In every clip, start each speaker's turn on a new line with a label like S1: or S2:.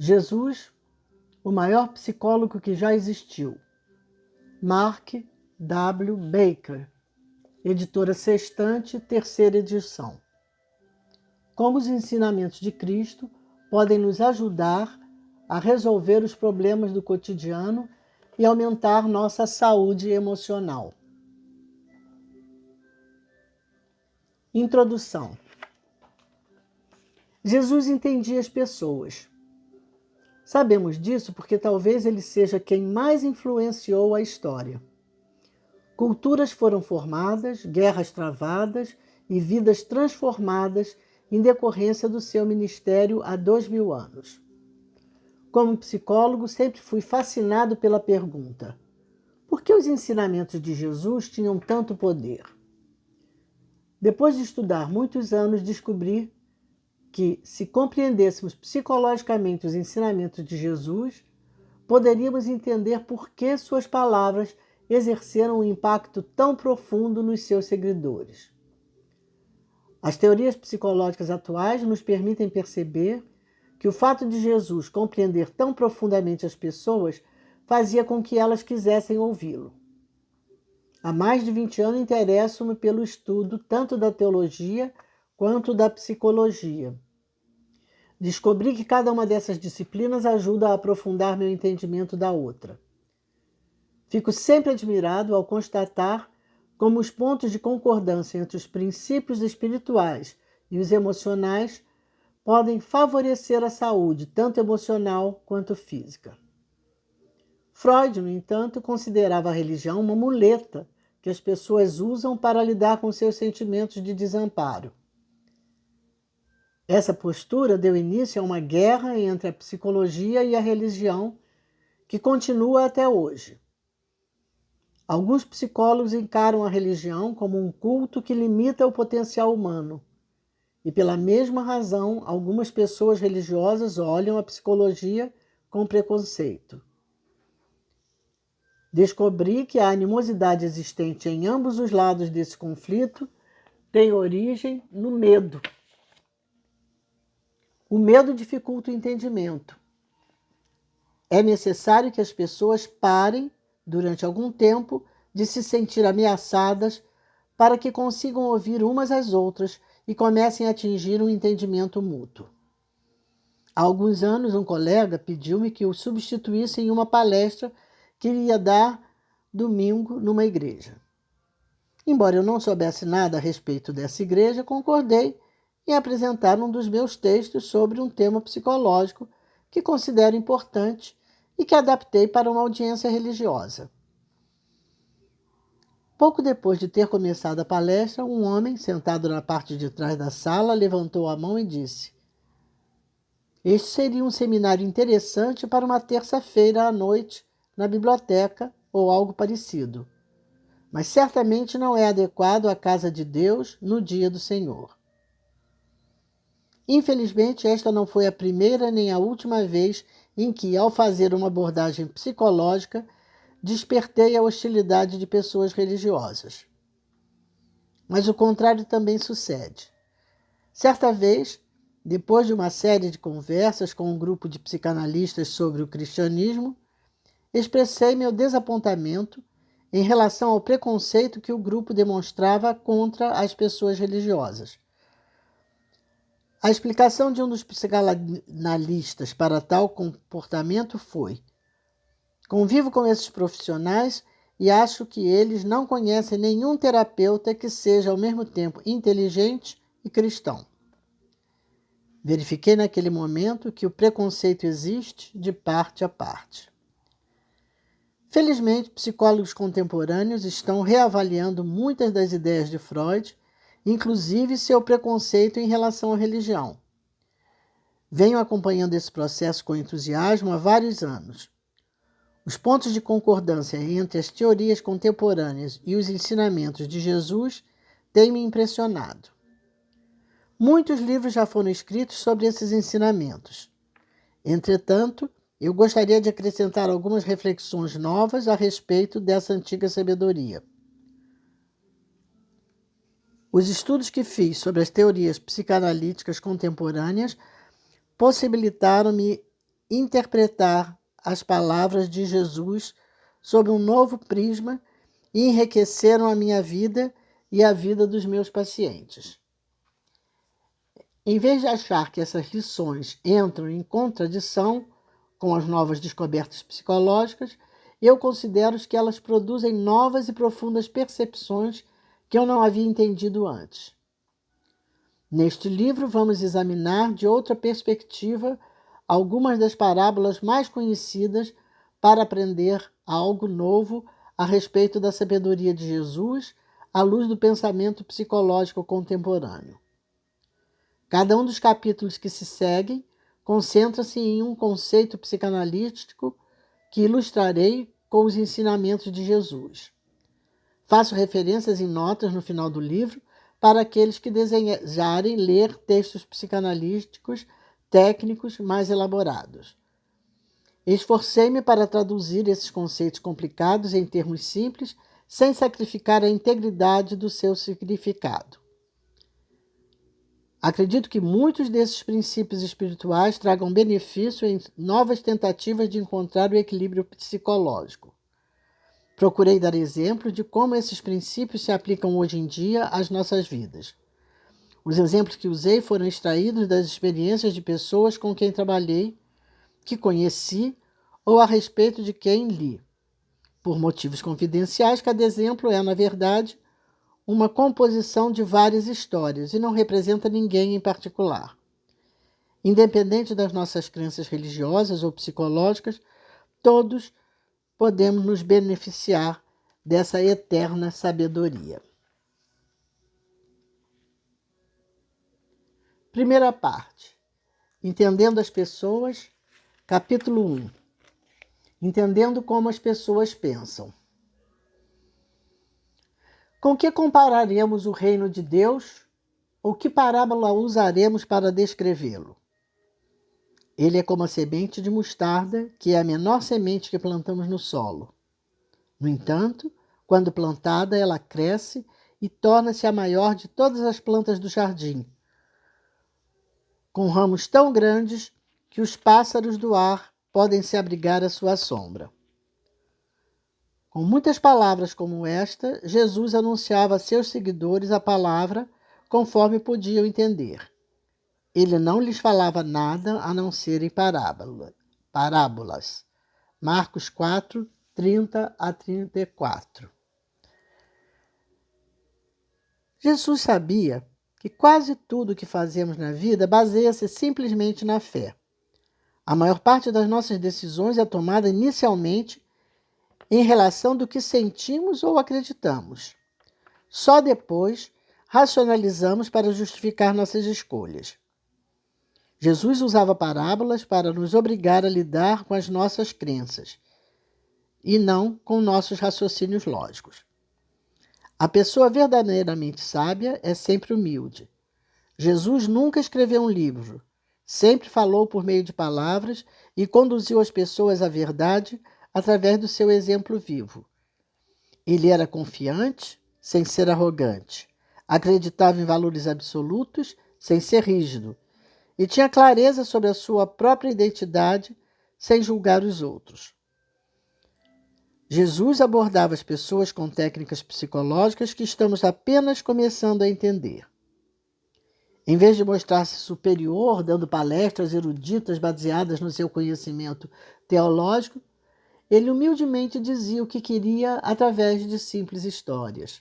S1: Jesus, o maior psicólogo que já existiu. Mark W. Baker, editora Sextante, terceira edição. Como os ensinamentos de Cristo podem nos ajudar a resolver os problemas do cotidiano e aumentar nossa saúde emocional. Introdução. Jesus entendia as pessoas. Sabemos disso porque talvez ele seja quem mais influenciou a história. Culturas foram formadas, guerras travadas e vidas transformadas em decorrência do seu ministério há 2000 anos. Como psicólogo, sempre fui fascinado pela pergunta: por que os ensinamentos de Jesus tinham tanto poder? Depois de estudar muitos anos, descobri que, se compreendêssemos psicologicamente os ensinamentos de Jesus, poderíamos entender por que suas palavras exerceram um impacto tão profundo nos seus seguidores. As teorias psicológicas atuais nos permitem perceber que o fato de Jesus compreender tão profundamente as pessoas fazia com que elas quisessem ouvi-lo. Há mais de 20 anos interesso-me pelo estudo tanto da teologia quanto da psicologia. Descobri que cada uma dessas disciplinas ajuda a aprofundar meu entendimento da outra. Fico sempre admirado ao constatar como os pontos de concordância entre os princípios espirituais e os emocionais podem favorecer a saúde, tanto emocional quanto física. Freud, no entanto, considerava a religião uma muleta que as pessoas usam para lidar com seus sentimentos de desamparo. Essa postura deu início a uma guerra entre a psicologia e a religião, que continua até hoje. Alguns psicólogos encaram a religião como um culto que limita o potencial humano. E pela mesma razão, algumas pessoas religiosas olham a psicologia com preconceito. Descobri que a animosidade existente em ambos os lados desse conflito tem origem no medo. O medo dificulta o entendimento. É necessário que as pessoas parem, durante algum tempo, de se sentir ameaçadas para que consigam ouvir umas às outras e comecem a atingir um entendimento mútuo. Há alguns anos, um colega pediu-me que o substituísse em uma palestra que iria dar domingo numa igreja. Embora eu não soubesse nada a respeito dessa igreja, concordei em apresentar um dos meus textos sobre um tema psicológico que considero importante e que adaptei para uma audiência religiosa. Pouco depois de ter começado a palestra, um homem, sentado na parte de trás da sala, levantou a mão e disse: "Este seria um seminário interessante para uma terça-feira à noite na biblioteca ou algo parecido, mas certamente não é adequado à casa de Deus no dia do Senhor." Infelizmente, esta não foi a primeira nem a última vez em que, ao fazer uma abordagem psicológica, despertei a hostilidade de pessoas religiosas. Mas o contrário também sucede. Certa vez, depois de uma série de conversas com um grupo de psicanalistas sobre o cristianismo, expressei meu desapontamento em relação ao preconceito que o grupo demonstrava contra as pessoas religiosas. A explicação de um dos psicanalistas para tal comportamento foi: "Convivo com esses profissionais e acho que eles não conhecem nenhum terapeuta que seja ao mesmo tempo inteligente e cristão." Verifiquei naquele momento que o preconceito existe de parte a parte. Felizmente, psicólogos contemporâneos estão reavaliando muitas das ideias de Freud, inclusive seu preconceito em relação à religião. Venho acompanhando esse processo com entusiasmo há vários anos. Os pontos de concordância entre as teorias contemporâneas e os ensinamentos de Jesus têm me impressionado. Muitos livros já foram escritos sobre esses ensinamentos. Entretanto, eu gostaria de acrescentar algumas reflexões novas a respeito dessa antiga sabedoria. Os estudos que fiz sobre as teorias psicanalíticas contemporâneas possibilitaram-me interpretar as palavras de Jesus sob um novo prisma e enriqueceram a minha vida e a vida dos meus pacientes. Em vez de achar que essas lições entram em contradição com as novas descobertas psicológicas, eu considero que elas produzem novas e profundas percepções que eu não havia entendido antes. Neste livro, vamos examinar de outra perspectiva algumas das parábolas mais conhecidas para aprender algo novo a respeito da sabedoria de Jesus à luz do pensamento psicológico contemporâneo. Cada um dos capítulos que se seguem concentra-se em um conceito psicanalítico que ilustrarei com os ensinamentos de Jesus. Faço referências em notas no final do livro para aqueles que desejarem ler textos psicanalíticos técnicos mais elaborados. Esforcei-me para traduzir esses conceitos complicados em termos simples, sem sacrificar a integridade do seu significado. Acredito que muitos desses princípios espirituais tragam benefício em novas tentativas de encontrar o equilíbrio psicológico. Procurei dar exemplo de como esses princípios se aplicam hoje em dia às nossas vidas. Os exemplos que usei foram extraídos das experiências de pessoas com quem trabalhei, que conheci ou a respeito de quem li. Por motivos confidenciais, cada exemplo é, na verdade, uma composição de várias histórias e não representa ninguém em particular. Independente das nossas crenças religiosas ou psicológicas, todos podemos nos beneficiar dessa eterna sabedoria. Primeira parte. Entendendo as pessoas, capítulo 1. Entendendo como as pessoas pensam. Com que compararemos o reino de Deus? Ou que parábola usaremos para descrevê-lo? Ele é como a semente de mostarda, que é a menor semente que plantamos no solo. No entanto, quando plantada, ela cresce e torna-se a maior de todas as plantas do jardim, com ramos tão grandes que os pássaros do ar podem se abrigar à sua sombra. Com muitas palavras como esta, Jesus anunciava a seus seguidores a palavra conforme podiam entender. Ele não lhes falava nada a não ser em parábolas. Marcos 4, 30 a 34. Jesus sabia que quase tudo o que fazemos na vida baseia-se simplesmente na fé. A maior parte das nossas decisões é tomada inicialmente em relação do que sentimos ou acreditamos. Só depois racionalizamos para justificar nossas escolhas. Jesus usava parábolas para nos obrigar a lidar com as nossas crenças e não com nossos raciocínios lógicos. A pessoa verdadeiramente sábia é sempre humilde. Jesus nunca escreveu um livro, sempre falou por meio de palavras e conduziu as pessoas à verdade através do seu exemplo vivo. Ele era confiante, sem ser arrogante, acreditava em valores absolutos, sem ser rígido, e tinha clareza sobre a sua própria identidade, sem julgar os outros. Jesus abordava as pessoas com técnicas psicológicas que estamos apenas começando a entender. Em vez de mostrar-se superior, dando palestras eruditas baseadas no seu conhecimento teológico, ele humildemente dizia o que queria através de simples histórias.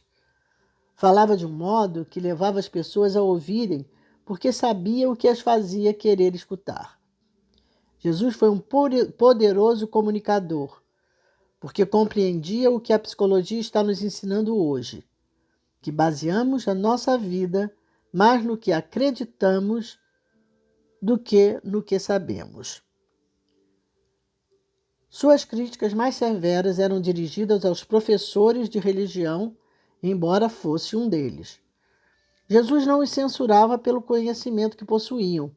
S1: Falava de um modo que levava as pessoas a ouvirem, porque sabia o que as fazia querer escutar. Jesus foi um poderoso comunicador, porque compreendia o que a psicologia está nos ensinando hoje, que baseamos a nossa vida mais no que acreditamos do que no que sabemos. Suas críticas mais severas eram dirigidas aos professores de religião, embora fosse um deles. Jesus não os censurava pelo conhecimento que possuíam,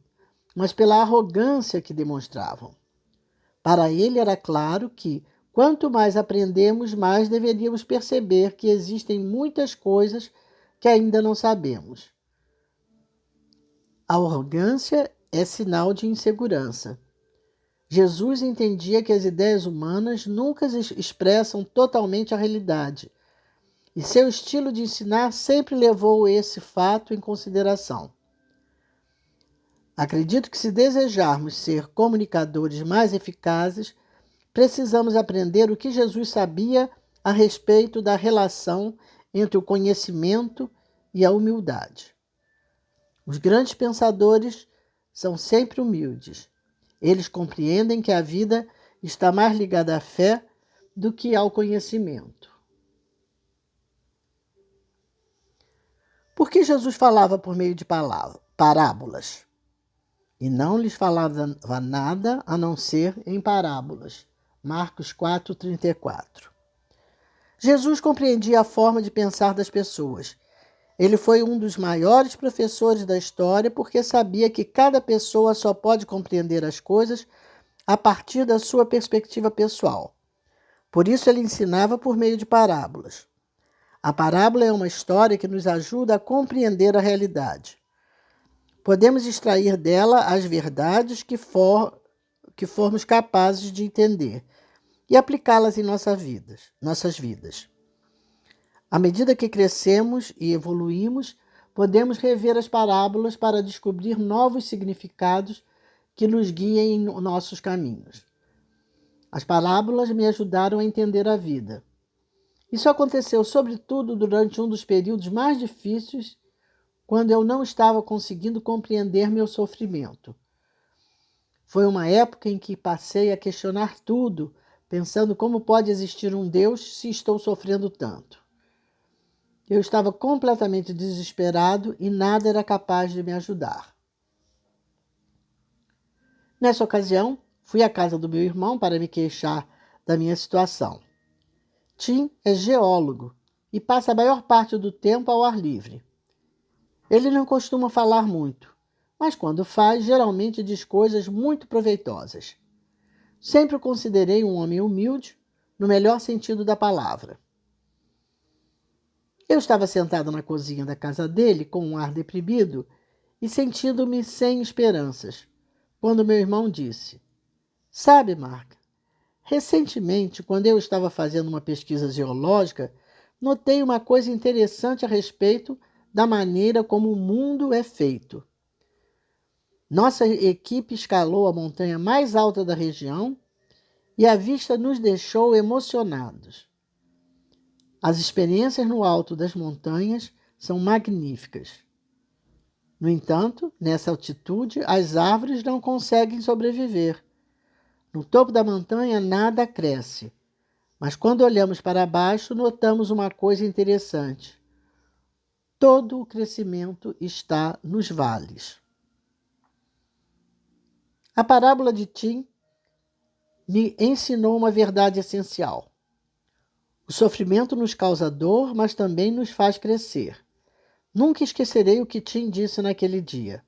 S1: mas pela arrogância que demonstravam. Para ele era claro que, quanto mais aprendemos, mais deveríamos perceber que existem muitas coisas que ainda não sabemos. A arrogância é sinal de insegurança. Jesus entendia que as ideias humanas nunca expressam totalmente a realidade, e seu estilo de ensinar sempre levou esse fato em consideração. Acredito que, se desejarmos ser comunicadores mais eficazes, precisamos aprender o que Jesus sabia a respeito da relação entre o conhecimento e a humildade. Os grandes pensadores são sempre humildes. Eles compreendem que a vida está mais ligada à fé do que ao conhecimento. Por que Jesus falava por meio de parábolas? E não lhes falava nada a não ser em parábolas. Marcos 4:34. Jesus compreendia a forma de pensar das pessoas. Ele foi um dos maiores professores da história porque sabia que cada pessoa só pode compreender as coisas a partir da sua perspectiva pessoal. Por isso ele ensinava por meio de parábolas. A parábola é uma história que nos ajuda a compreender a realidade. Podemos extrair dela as verdades que formos capazes de entender e aplicá-las em nossas vidas. À medida que crescemos e evoluímos, podemos rever as parábolas para descobrir novos significados que nos guiem em nossos caminhos. As parábolas me ajudaram a entender a vida. Isso aconteceu, sobretudo, durante um dos períodos mais difíceis, quando eu não estava conseguindo compreender meu sofrimento. Foi uma época em que passei a questionar tudo, pensando como pode existir um Deus se estou sofrendo tanto. Eu estava completamente desesperado e nada era capaz de me ajudar. Nessa ocasião, fui à casa do meu irmão para me queixar da minha situação. Tim é geólogo e passa a maior parte do tempo ao ar livre. Ele não costuma falar muito, mas quando faz, geralmente diz coisas muito proveitosas. Sempre o considerei um homem humilde, no melhor sentido da palavra. Eu estava sentado na cozinha da casa dele, com um ar deprimido e sentindo-me sem esperanças, quando meu irmão disse: "Sabe, Mark, recentemente, quando eu estava fazendo uma pesquisa geológica, notei uma coisa interessante a respeito da maneira como o mundo é feito. Nossa equipe escalou a montanha mais alta da região e a vista nos deixou emocionados. As experiências no alto das montanhas são magníficas. No entanto, nessa altitude, as árvores não conseguem sobreviver. No topo da montanha, nada cresce. Mas quando olhamos para baixo, notamos uma coisa interessante. Todo o crescimento está nos vales." A parábola de Tim me ensinou uma verdade essencial. O sofrimento nos causa dor, mas também nos faz crescer. Nunca esquecerei o que Tim disse naquele dia.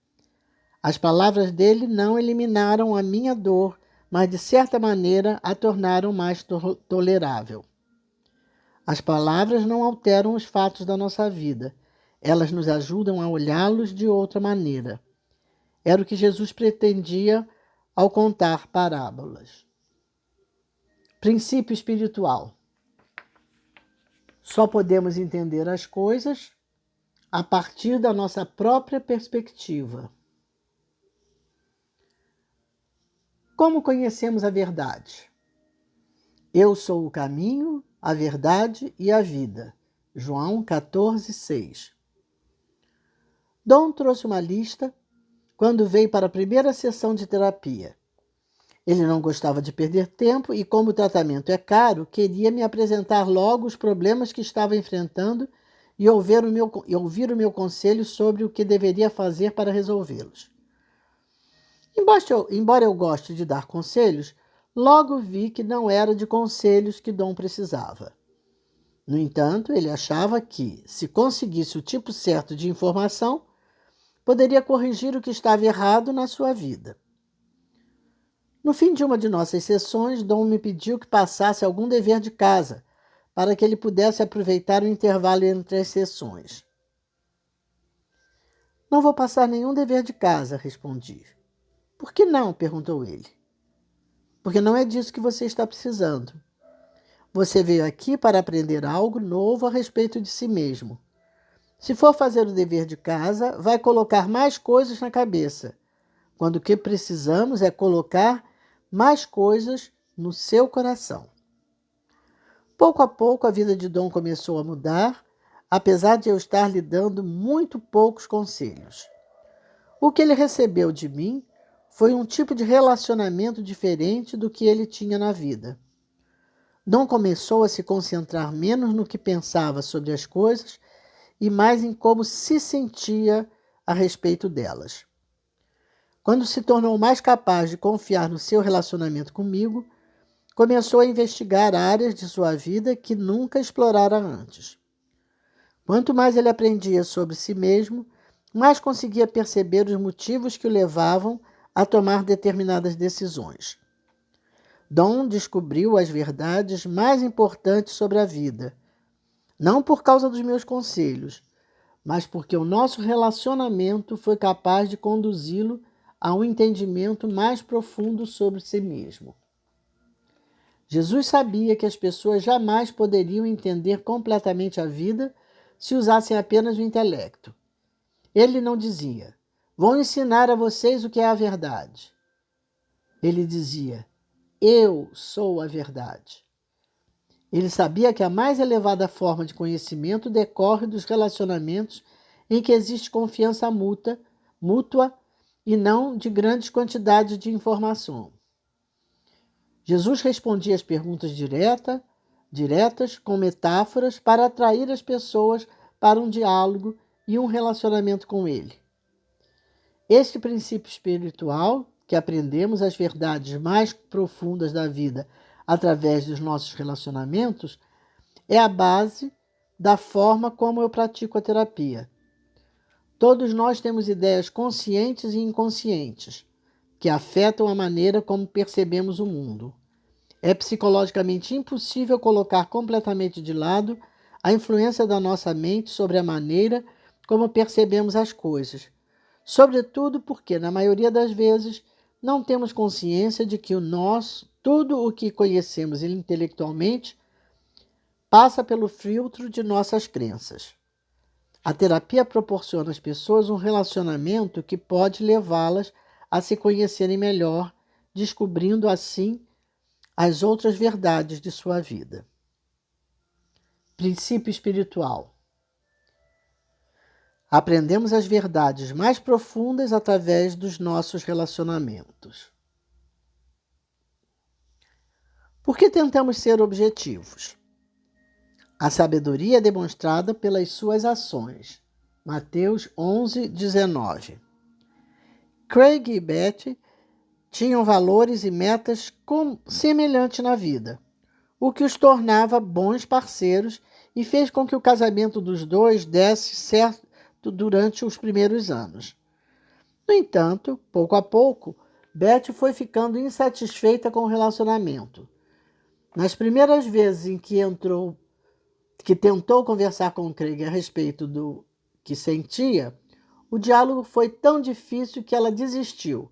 S1: As palavras dele não eliminaram a minha dor, mas de certa maneira a tornaram mais tolerável. As palavras não alteram os fatos da nossa vida. Elas nos ajudam a olhá-los de outra maneira. Era o que Jesus pretendia ao contar parábolas. Princípio espiritual. Só podemos entender as coisas a partir da nossa própria perspectiva. Como conhecemos a verdade? Eu sou o caminho, a verdade e a vida. João 14:6. Dom trouxe uma lista quando veio para a primeira sessão de terapia. Ele não gostava de perder tempo e, como o tratamento é caro, queria me apresentar logo os problemas que estava enfrentando e ouvir o meu conselho sobre o que deveria fazer para resolvê-los. Embora eu goste de dar conselhos, logo vi que não era de conselhos que Dom precisava. No entanto, ele achava que, se conseguisse o tipo certo de informação, poderia corrigir o que estava errado na sua vida. No fim de uma de nossas sessões, Dom me pediu que passasse algum dever de casa, para que ele pudesse aproveitar o intervalo entre as sessões. Não vou passar nenhum dever de casa, respondi. Por que não? Perguntou ele. porque não é disso que você está precisando. Você veio aqui para aprender algo novo a respeito de si mesmo. Se for fazer o dever de casa, vai colocar mais coisas na cabeça, quando o que precisamos é colocar mais coisas no seu coração. Pouco a pouco, a vida de Dom começou a mudar, apesar de eu estar lhe dando muito poucos conselhos. O que ele recebeu de mim foi um tipo de relacionamento diferente do que ele tinha na vida. Dom começou a se concentrar menos no que pensava sobre as coisas e mais em como se sentia a respeito delas. Quando se tornou mais capaz de confiar no seu relacionamento comigo, começou a investigar áreas de sua vida que nunca explorara antes. Quanto mais ele aprendia sobre si mesmo, mais conseguia perceber os motivos que o levavam a tomar determinadas decisões. Dom descobriu as verdades mais importantes sobre a vida, não por causa dos meus conselhos, mas porque o nosso relacionamento foi capaz de conduzi-lo a um entendimento mais profundo sobre si mesmo. Jesus sabia que as pessoas jamais poderiam entender completamente a vida se usassem apenas o intelecto. Ele não dizia, vou ensinar a vocês o que é a verdade. Ele dizia, eu sou a verdade. Ele sabia que a mais elevada forma de conhecimento decorre dos relacionamentos em que existe confiança mútua e não de grandes quantidades de informação. Jesus respondia às perguntas diretas com metáforas para atrair as pessoas para um diálogo e um relacionamento com ele. Este princípio espiritual, que aprendemos as verdades mais profundas da vida através dos nossos relacionamentos, é a base da forma como eu pratico a terapia. Todos nós temos ideias conscientes e inconscientes, que afetam a maneira como percebemos o mundo. É psicologicamente impossível colocar completamente de lado a influência da nossa mente sobre a maneira como percebemos as coisas, sobretudo porque, na maioria das vezes, não temos consciência de que tudo o que conhecemos intelectualmente passa pelo filtro de nossas crenças. A terapia proporciona às pessoas um relacionamento que pode levá-las a se conhecerem melhor, descobrindo assim as outras verdades de sua vida. Princípio espiritual. Aprendemos as verdades mais profundas através dos nossos relacionamentos. Por que tentamos ser objetivos? A sabedoria é demonstrada pelas suas ações. Mateus 11:19. Craig e Betty tinham valores e metas semelhantes na vida, o que os tornava bons parceiros e fez com que o casamento dos dois desse certo durante os primeiros anos. No entanto, pouco a pouco, Betty foi ficando insatisfeita com o relacionamento. Nas primeiras vezes em que tentou conversar com Craig a respeito do que sentia, o diálogo foi tão difícil que ela desistiu,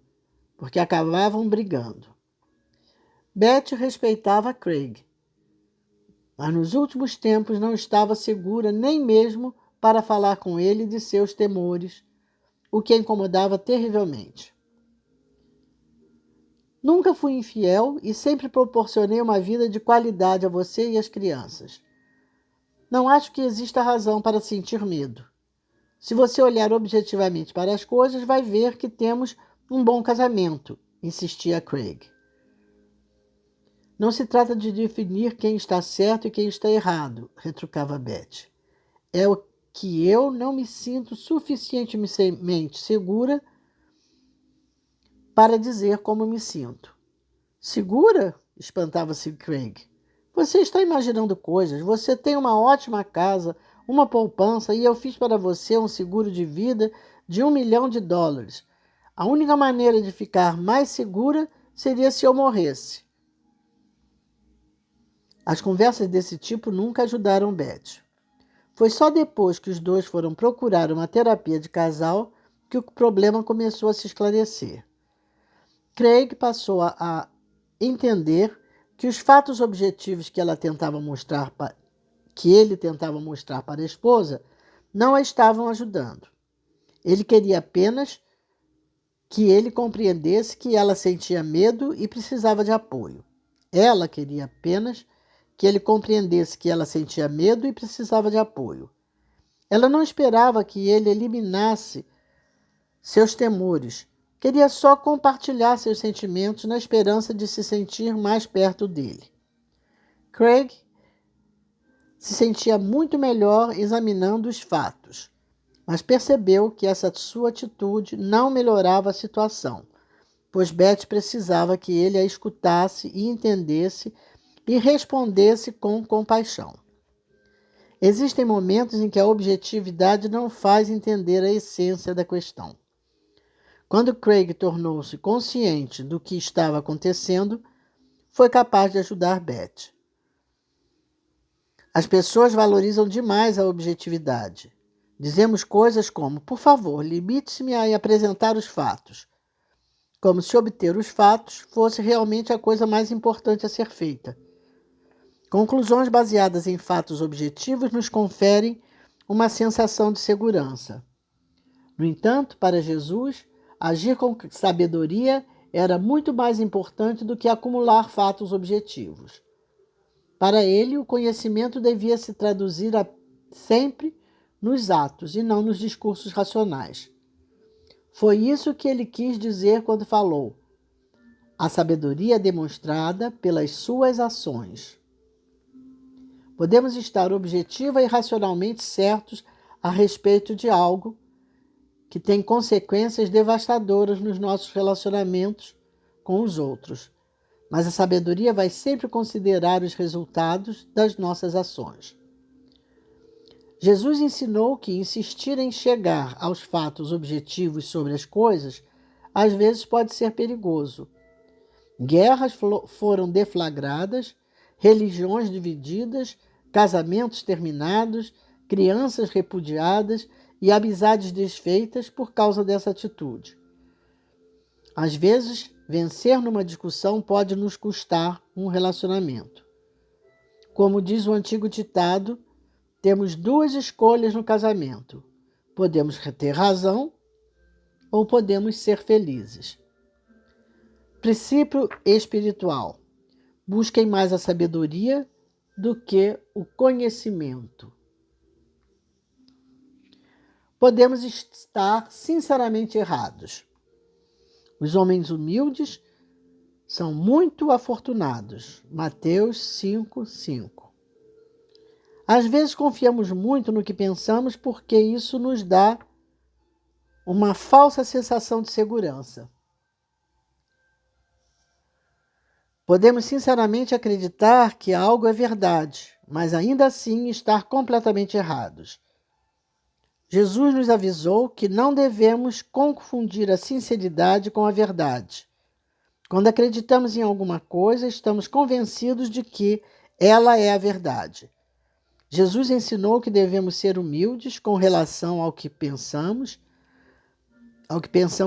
S1: porque acabavam brigando. Betty respeitava Craig, mas nos últimos tempos não estava segura nem mesmo para falar com ele de seus temores, o que a incomodava terrivelmente. Nunca fui infiel e sempre proporcionei uma vida de qualidade a você e às crianças. Não acho que exista razão para sentir medo. Se você olhar objetivamente para as coisas, vai ver que temos um bom casamento, insistia Craig. Não se trata de definir quem está certo e quem está errado, retrucava Betty. É o que eu não me sinto suficientemente segura para dizer como me sinto. Segura? Espantava-se Craig. Você está imaginando coisas. Você tem uma ótima casa, uma poupança e eu fiz para você um seguro de vida de $1 milhão. A única maneira de ficar mais segura seria se eu morresse. As conversas desse tipo nunca ajudaram Betty. Foi só depois que os dois foram procurar uma terapia de casal que o problema começou a se esclarecer. Craig passou a entender que os fatos objetivos que ele tentava mostrar para a esposa não a estavam ajudando. Ele queria apenas que ele compreendesse que ela sentia medo e precisava de apoio. Ela queria apenas que ele compreendesse que ela sentia medo e precisava de apoio. Ela não esperava que ele eliminasse seus temores. Queria só compartilhar seus sentimentos na esperança de se sentir mais perto dele. Craig se sentia muito melhor examinando os fatos, mas percebeu que essa sua atitude não melhorava a situação, pois Beth precisava que ele a escutasse e entendesse e respondesse com compaixão. Existem momentos em que a objetividade não faz entender a essência da questão. Quando Craig tornou-se consciente do que estava acontecendo, foi capaz de ajudar Beth. As pessoas valorizam demais a objetividade. Dizemos coisas como, por favor, limite-me a apresentar os fatos, como se obter os fatos fosse realmente a coisa mais importante a ser feita. Conclusões baseadas em fatos objetivos nos conferem uma sensação de segurança. No entanto, para Jesus, agir com sabedoria era muito mais importante do que acumular fatos objetivos. Para ele, o conhecimento devia se traduzir sempre nos atos e não nos discursos racionais. Foi isso que ele quis dizer quando falou: a sabedoria é demonstrada pelas suas ações. Podemos estar objetiva e racionalmente certos a respeito de algo que tem consequências devastadoras nos nossos relacionamentos com os outros, mas a sabedoria vai sempre considerar os resultados das nossas ações. Jesus ensinou que insistir em chegar aos fatos objetivos sobre as coisas às vezes pode ser perigoso. Guerras foram deflagradas, religiões divididas, casamentos terminados, crianças repudiadas e amizades desfeitas por causa dessa atitude. Às vezes, vencer numa discussão pode nos custar um relacionamento. Como diz o antigo ditado, temos duas escolhas no casamento. Podemos ter razão ou podemos ser felizes. Princípio espiritual. Busquem mais a sabedoria do que o conhecimento. Podemos estar sinceramente errados. Os homens humildes são muito afortunados. Mateus 5:5. Às vezes confiamos muito no que pensamos porque isso nos dá uma falsa sensação de segurança. Podemos sinceramente acreditar que algo é verdade, mas ainda assim estar completamente errados. Jesus nos avisou que não devemos confundir a sinceridade com a verdade. Quando acreditamos em alguma coisa, estamos convencidos de que ela é a verdade. Jesus ensinou que devemos ser humildes com relação ao que pensamos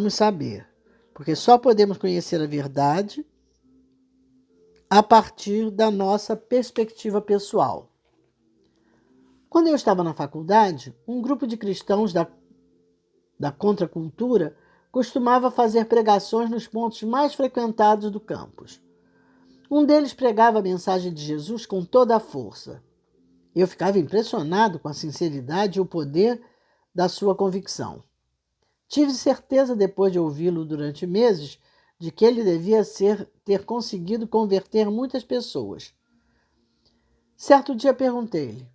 S1: saber, porque só podemos conhecer a verdade a partir da nossa perspectiva pessoal. Quando eu estava na faculdade, um grupo de cristãos da contracultura costumava fazer pregações nos pontos mais frequentados do campus. Um deles pregava a mensagem de Jesus com toda a força. Eu ficava impressionado com a sinceridade e o poder da sua convicção. Tive certeza, depois de ouvi-lo durante meses, de que ele devia ter conseguido converter muitas pessoas. Certo dia perguntei-lhe: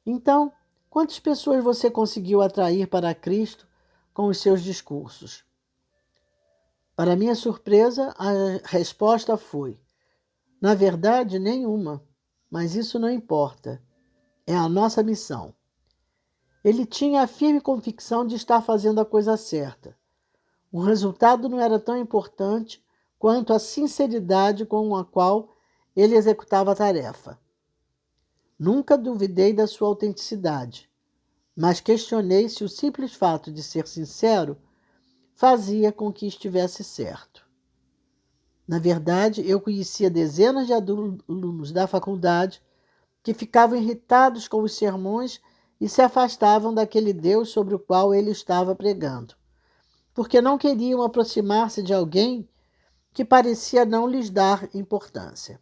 S1: então, quantas pessoas você conseguiu atrair para Cristo com os seus discursos? Para minha surpresa, a resposta foi: na verdade, nenhuma, mas isso não importa. É a nossa missão. Ele tinha a firme convicção de estar fazendo a coisa certa. O resultado não era tão importante quanto a sinceridade com a qual ele executava a tarefa. Nunca duvidei da sua autenticidade, mas questionei se o simples fato de ser sincero fazia com que estivesse certo. Na verdade, eu conhecia dezenas de alunos da faculdade que ficavam irritados com os sermões e se afastavam daquele Deus sobre o qual ele estava pregando, porque não queriam aproximar-se de alguém que parecia não lhes dar importância.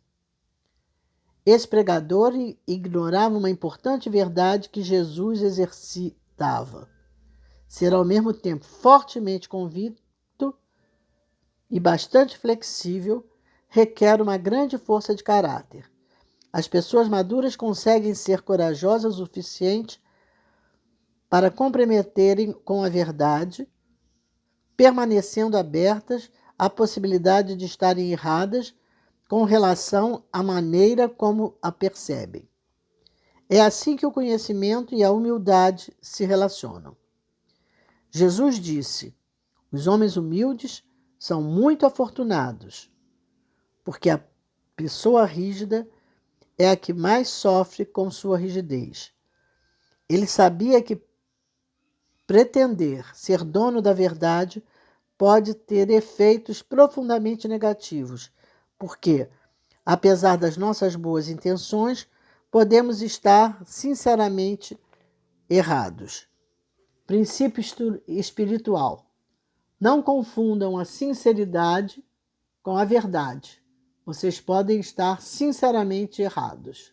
S1: Esse pregador ignorava uma importante verdade que Jesus exercitava: ser ao mesmo tempo fortemente convicto e bastante flexível requer uma grande força de caráter. As pessoas maduras conseguem ser corajosas o suficiente para comprometerem com a verdade, permanecendo abertas à possibilidade de estarem erradas com relação à maneira como a percebem. É assim que o conhecimento e a humildade se relacionam. Jesus disse: os homens humildes são muito afortunados, porque a pessoa rígida é a que mais sofre com sua rigidez. Ele sabia que pretender ser dono da verdade pode ter efeitos profundamente negativos, porque, apesar das nossas boas intenções, podemos estar sinceramente errados. Princípio espiritual: não confundam a sinceridade com a verdade. Vocês podem estar sinceramente errados.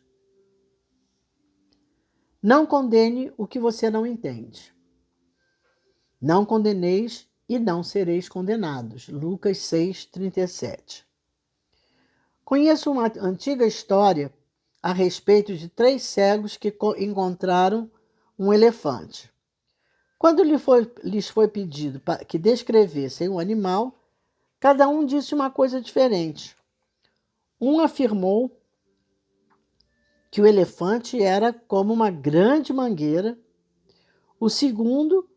S1: Não condene o que você não entende. Não condeneis e não sereis condenados. Lucas 6:37. Conheço uma antiga história a respeito de 3 cegos que encontraram um elefante. Quando lhes foi pedido que descrevessem o animal, cada um disse uma coisa diferente. Um afirmou que o elefante era como uma grande mangueira. O segundo,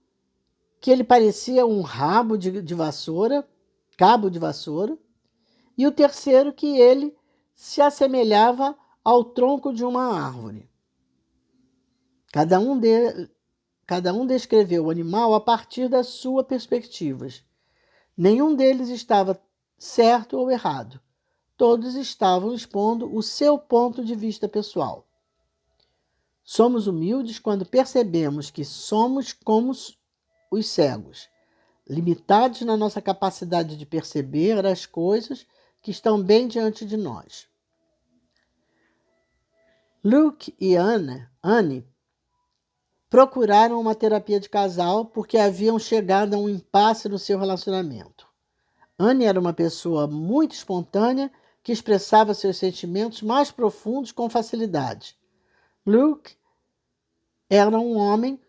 S1: que ele parecia um cabo de vassoura. E o terceiro, que ele se assemelhava ao tronco de uma árvore. Cada um descreveu o animal a partir das suas perspectivas. Nenhum deles estava certo ou errado. Todos estavam expondo o seu ponto de vista pessoal. Somos humildes quando percebemos que somos como os cegos, limitados na nossa capacidade de perceber as coisas que estão bem diante de nós. Luke e Anne procuraram uma terapia de casal porque haviam chegado a um impasse no seu relacionamento. Anne era uma pessoa muito espontânea que expressava seus sentimentos mais profundos com facilidade. Luke era um homem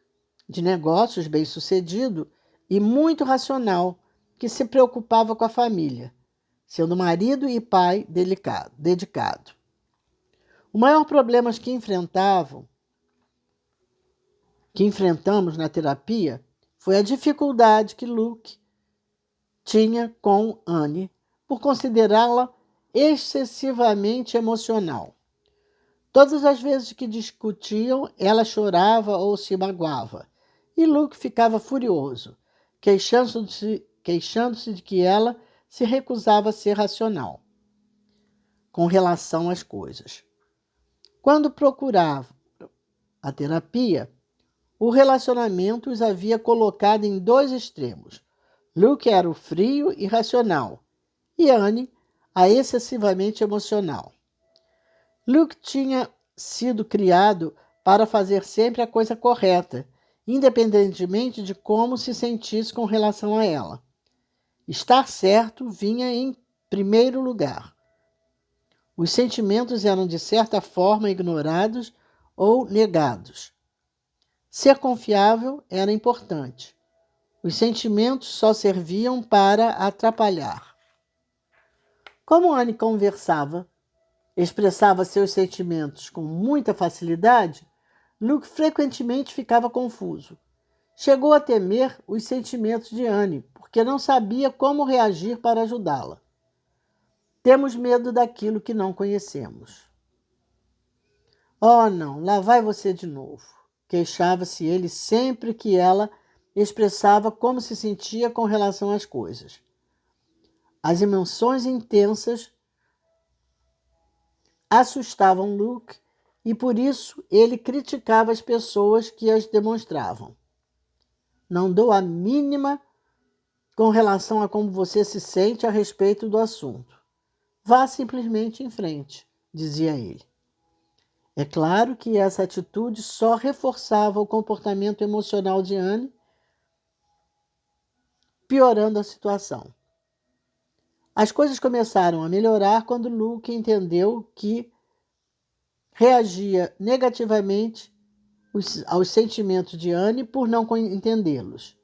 S1: de negócios bem-sucedido e muito racional, que se preocupava com a família, sendo marido e pai dedicado. O maior problema que enfrentamos na terapia foi a dificuldade que Luke tinha com Anne por considerá-la excessivamente emocional. Todas as vezes que discutiam, ela chorava ou se magoava, e Luke ficava furioso, queixando-se de que ela se recusava a ser racional com relação às coisas. Quando procurava a terapia, o relacionamento os havia colocado em 2 extremos. Luke era o frio e racional, e Anne a excessivamente emocional. Luke tinha sido criado para fazer sempre a coisa correta, independentemente de como se sentisse com relação a ela. Estar certo vinha em primeiro lugar. Os sentimentos eram, de certa forma, ignorados ou negados. Ser confiável era importante. Os sentimentos só serviam para atrapalhar. Como Anne expressava seus sentimentos com muita facilidade, Luke frequentemente ficava confuso. Chegou a temer os sentimentos de Anne, porque não sabia como reagir para ajudá-la. Temos medo daquilo que não conhecemos. Oh, não, lá vai você de novo, queixava-se ele sempre que ela expressava como se sentia com relação às coisas. As emoções intensas assustavam Luke e por isso ele criticava as pessoas que as demonstravam. Não dou a mínima com relação a como você se sente a respeito do assunto. Vá simplesmente em frente, dizia ele. É claro que essa atitude só reforçava o comportamento emocional de Anne, piorando a situação. As coisas começaram a melhorar quando Luke entendeu que reagia negativamente aos sentimentos de Anne por não entendê-los.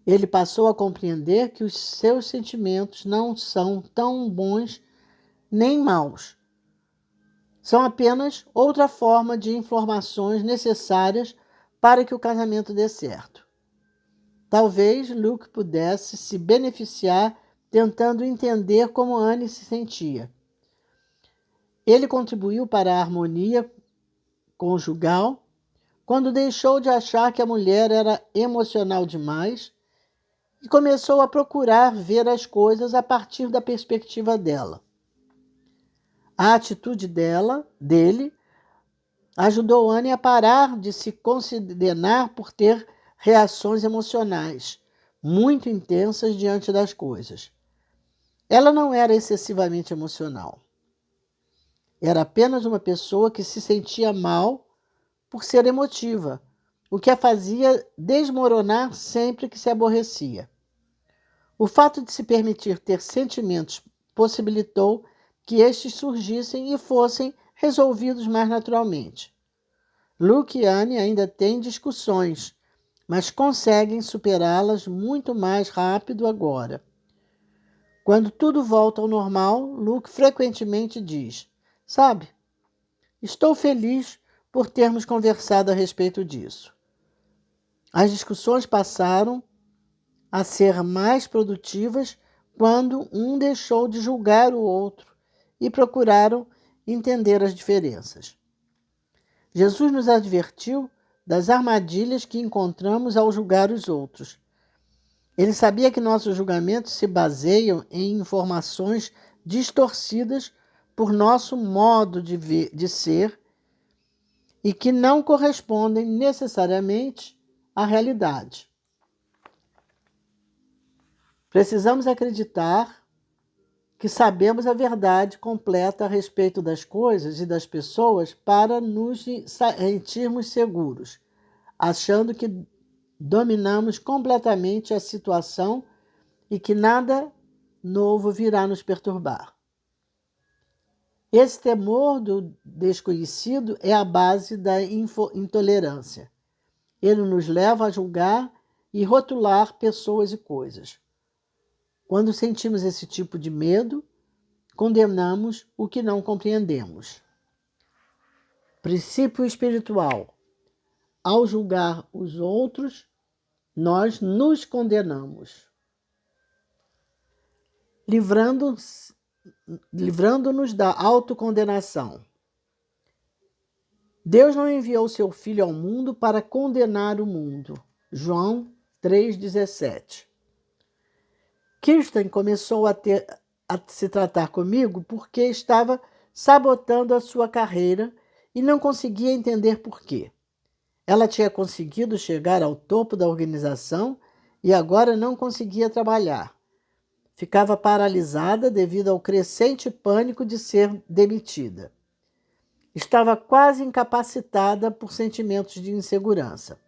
S1: Ele passou a compreender que os seus sentimentos não são tão bons nem maus. São apenas outra forma de informações necessárias para que o casamento dê certo. Talvez Luke pudesse se beneficiar tentando entender como Anne se sentia. Ele contribuiu para a harmonia conjugal quando deixou de achar que a mulher era emocional demais e começou a procurar ver as coisas a partir da perspectiva dela. A atitude dele, ajudou Anne a parar de se condenar por ter reações emocionais muito intensas diante das coisas. Ela não era excessivamente emocional. Era apenas uma pessoa que se sentia mal por ser emotiva, o que a fazia desmoronar sempre que se aborrecia. O fato de se permitir ter sentimentos possibilitou que estes surgissem e fossem resolvidos mais naturalmente. Luke e Anne ainda têm discussões, mas conseguem superá-las muito mais rápido agora. Quando tudo volta ao normal, Luke frequentemente diz: "Sabe, estou feliz por termos conversado a respeito disso." As discussões passaram a ser mais produtivas quando um deixou de julgar o outro e procuraram entender as diferenças. Jesus nos advertiu das armadilhas que encontramos ao julgar os outros. Ele sabia que nossos julgamentos se baseiam em informações distorcidas por nosso modo de ser e que não correspondem necessariamente à realidade. Precisamos acreditar que sabemos a verdade completa a respeito das coisas e das pessoas para nos sentirmos seguros, achando que dominamos completamente a situação e que nada novo virá nos perturbar. Esse temor do desconhecido é a base da intolerância. Ele nos leva a julgar e rotular pessoas e coisas. Quando sentimos esse tipo de medo, condenamos o que não compreendemos. Princípio espiritual. Ao julgar os outros, nós nos condenamos, livrando-nos da autocondenação. Deus não enviou seu Filho ao mundo para condenar o mundo. João 3,17. Kirsten começou a se tratar comigo porque estava sabotando a sua carreira e não conseguia entender por quê. Ela tinha conseguido chegar ao topo da organização e agora não conseguia trabalhar. Ficava paralisada devido ao crescente pânico de ser demitida. Estava quase incapacitada por sentimentos de insegurança.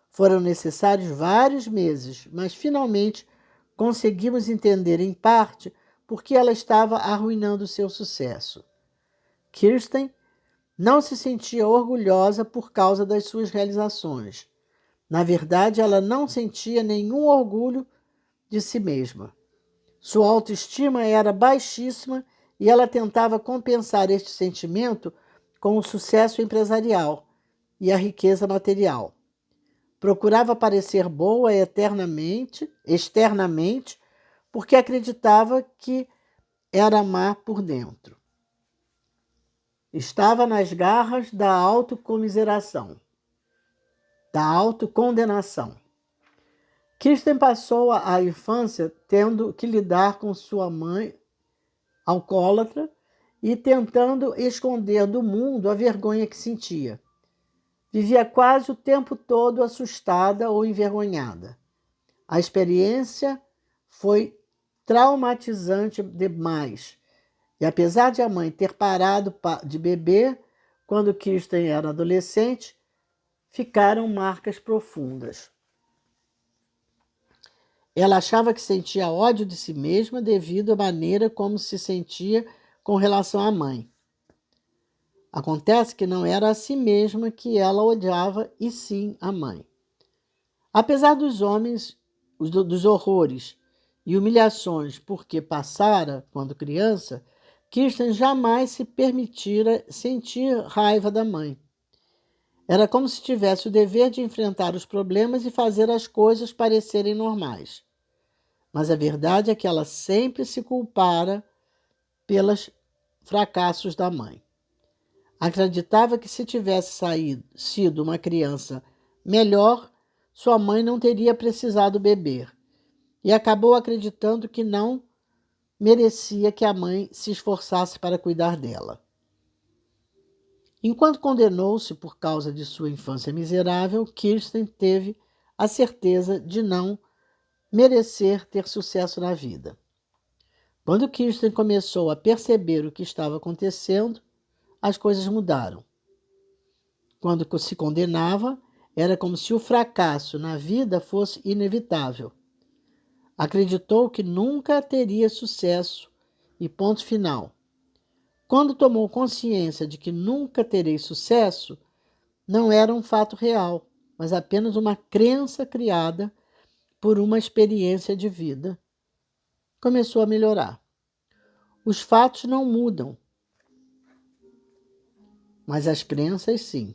S1: Foram necessários vários meses, mas finalmente conseguimos entender em parte por que ela estava arruinando seu sucesso. Kirsten não se sentia orgulhosa por causa das suas realizações. Na verdade, ela não sentia nenhum orgulho de si mesma. Sua autoestima era baixíssima e ela tentava compensar este sentimento com o sucesso empresarial e a riqueza material. Procurava parecer boa externamente, porque acreditava que era má por dentro. Estava nas garras da autocomiseração, da autocondenação. Kirsten passou a infância tendo que lidar com sua mãe alcoólatra e tentando esconder do mundo a vergonha que sentia. Vivia quase o tempo todo assustada ou envergonhada. A experiência foi traumatizante demais. E apesar de a mãe ter parado de beber quando Kirsten era adolescente, ficaram marcas profundas. Ela achava que sentia ódio de si mesma devido à maneira como se sentia com relação à mãe. Acontece que não era a si mesma que ela odiava, e sim a mãe. Apesar dos dos horrores e humilhações por que passara quando criança, Kirsten jamais se permitira sentir raiva da mãe. Era como se tivesse o dever de enfrentar os problemas e fazer as coisas parecerem normais. Mas a verdade é que ela sempre se culpara pelos fracassos da mãe. Acreditava que se tivesse sido uma criança melhor, sua mãe não teria precisado beber. E acabou acreditando que não merecia que a mãe se esforçasse para cuidar dela. Enquanto condenou-se por causa de sua infância miserável, Kirsten teve a certeza de não merecer ter sucesso na vida. Quando Kirsten começou a perceber o que estava acontecendo, as coisas mudaram. Quando se condenava, era como se o fracasso na vida fosse inevitável. Acreditou que nunca teria sucesso e ponto final. Quando tomou consciência de que nunca terei sucesso, não era um fato real, mas apenas uma crença criada por uma experiência de vida. Começou a melhorar. Os fatos não mudam, mas as crenças sim.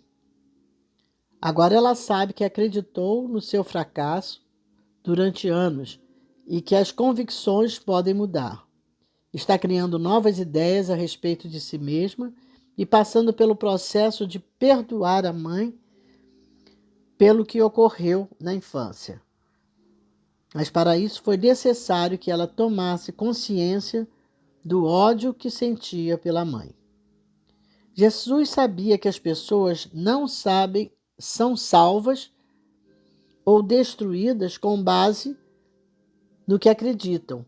S1: Agora ela sabe que acreditou no seu fracasso durante anos e que as convicções podem mudar. Está criando novas ideias a respeito de si mesma e passando pelo processo de perdoar a mãe pelo que ocorreu na infância. Mas para isso foi necessário que ela tomasse consciência do ódio que sentia pela mãe. Jesus sabia que as pessoas não são salvas ou destruídas com base no que acreditam.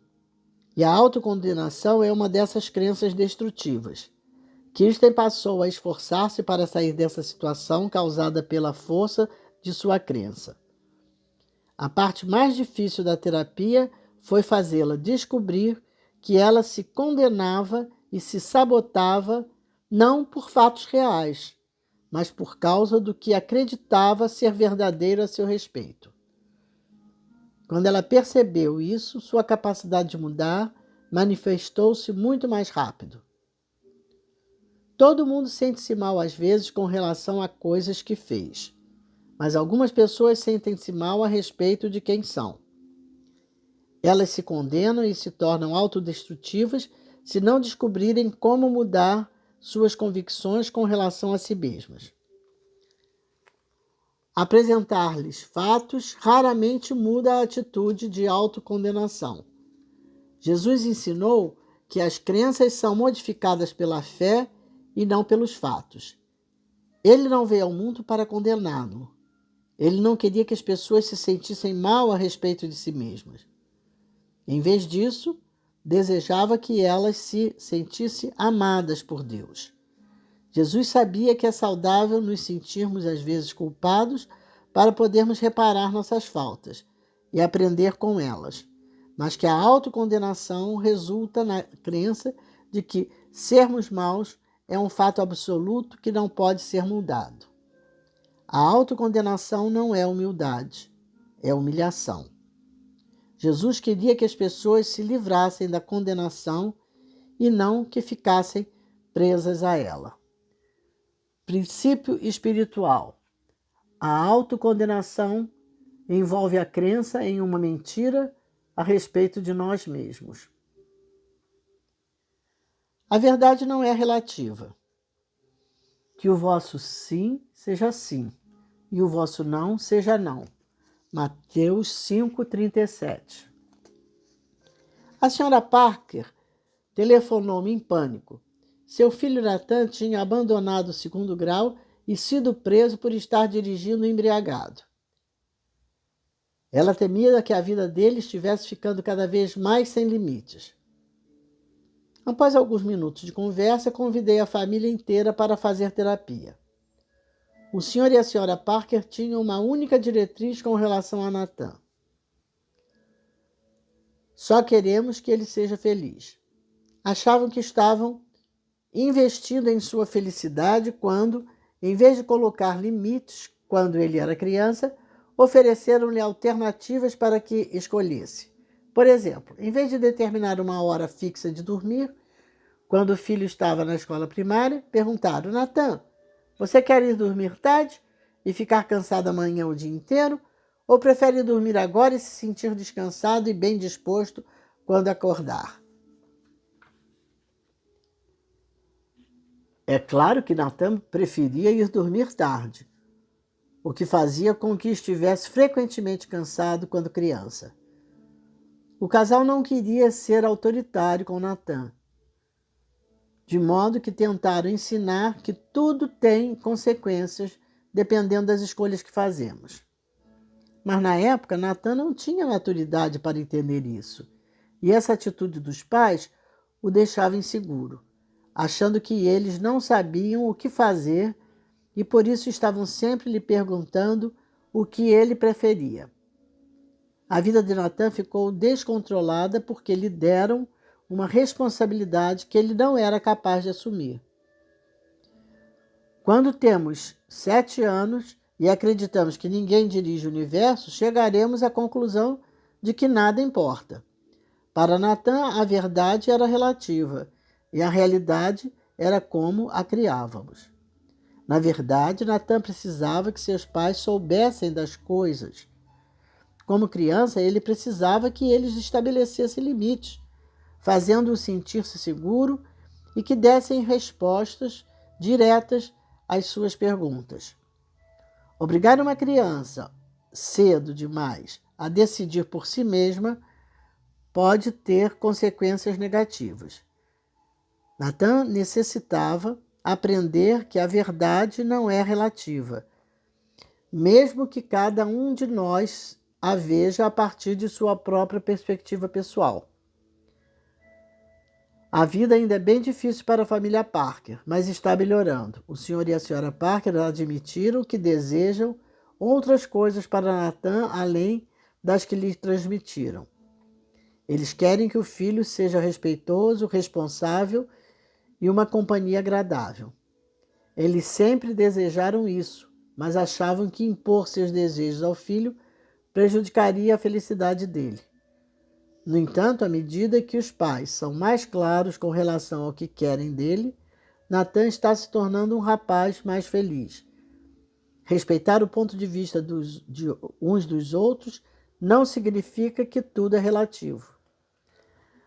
S1: E a autocondenação é uma dessas crenças destrutivas. Kirsten passou a esforçar-se para sair dessa situação causada pela força de sua crença. A parte mais difícil da terapia foi fazê-la descobrir que ela se condenava e se sabotava não por fatos reais, mas por causa do que acreditava ser verdadeiro a seu respeito. Quando ela percebeu isso, sua capacidade de mudar manifestou-se muito mais rápido. Todo mundo sente-se mal às vezes com relação a coisas que fez, mas algumas pessoas sentem-se mal a respeito de quem são. Elas se condenam e se tornam autodestrutivas se não descobrirem como mudar suas convicções com relação a si mesmas. Apresentar-lhes fatos raramente muda a atitude de autocondenação. Jesus ensinou que as crenças são modificadas pela fé e não pelos fatos. Ele não veio ao mundo para condená-lo. Ele não queria que as pessoas se sentissem mal a respeito de si mesmas. Em vez disso, desejava que elas se sentissem amadas por Deus. Jesus sabia que é saudável nos sentirmos às vezes culpados para podermos reparar nossas faltas e aprender com elas, mas que a autocondenação resulta na crença de que sermos maus é um fato absoluto que não pode ser mudado. A autocondenação não é humildade, é humilhação. Jesus queria que as pessoas se livrassem da condenação e não que ficassem presas a ela. Princípio espiritual. A autocondenação envolve a crença em uma mentira a respeito de nós mesmos. A verdade não é relativa. Que o vosso sim seja sim e o vosso não seja não. Mateus 5,37. A senhora Parker telefonou-me em pânico. Seu filho Nathan tinha abandonado o 2º grau e sido preso por estar dirigindo embriagado. Ela temia que a vida dele estivesse ficando cada vez mais sem limites. Após alguns minutos de conversa, convidei a família inteira para fazer terapia. O senhor e a senhora Parker tinham uma única diretriz com relação a Nathan. Só queremos que ele seja feliz. Achavam que estavam investindo em sua felicidade quando, em vez de colocar limites quando ele era criança, ofereceram-lhe alternativas para que escolhesse. Por exemplo, em vez de determinar uma hora fixa de dormir, quando o filho estava na escola primária, perguntaram: Nathan, você quer ir dormir tarde e ficar cansado amanhã o dia inteiro? Ou prefere dormir agora e se sentir descansado e bem disposto quando acordar? É claro que Nathan preferia ir dormir tarde, o que fazia com que estivesse frequentemente cansado quando criança. O casal não queria ser autoritário com Nathan, de modo que tentaram ensinar que tudo tem consequências dependendo das escolhas que fazemos. Mas na época, Nathan não tinha maturidade para entender isso, e essa atitude dos pais o deixava inseguro, achando que eles não sabiam o que fazer e por isso estavam sempre lhe perguntando o que ele preferia. A vida de Nathan ficou descontrolada porque lhe deram uma responsabilidade que ele não era capaz de assumir. Quando temos 7 anos e acreditamos que ninguém dirige o universo, chegaremos à conclusão de que nada importa. Para Nathan, a verdade era relativa e a realidade era como a criávamos. Na verdade, Nathan precisava que seus pais soubessem das coisas. Como criança, ele precisava que eles estabelecessem limites, fazendo-o sentir-se seguro e que dessem respostas diretas às suas perguntas. Obrigar uma criança, cedo demais, a decidir por si mesma pode ter consequências negativas. Nathan necessitava aprender que a verdade não é relativa, mesmo que cada um de nós a veja a partir de sua própria perspectiva pessoal. A vida ainda é bem difícil para a família Parker, mas está melhorando. O senhor e a senhora Parker admitiram que desejam outras coisas para Nathan além das que lhe transmitiram. Eles querem que o filho seja respeitoso, responsável e uma companhia agradável. Eles sempre desejaram isso, mas achavam que impor seus desejos ao filho prejudicaria a felicidade dele. No entanto, à medida que os pais são mais claros com relação ao que querem dele, Nathan está se tornando um rapaz mais feliz. Respeitar o ponto de vista de uns dos outros não significa que tudo é relativo.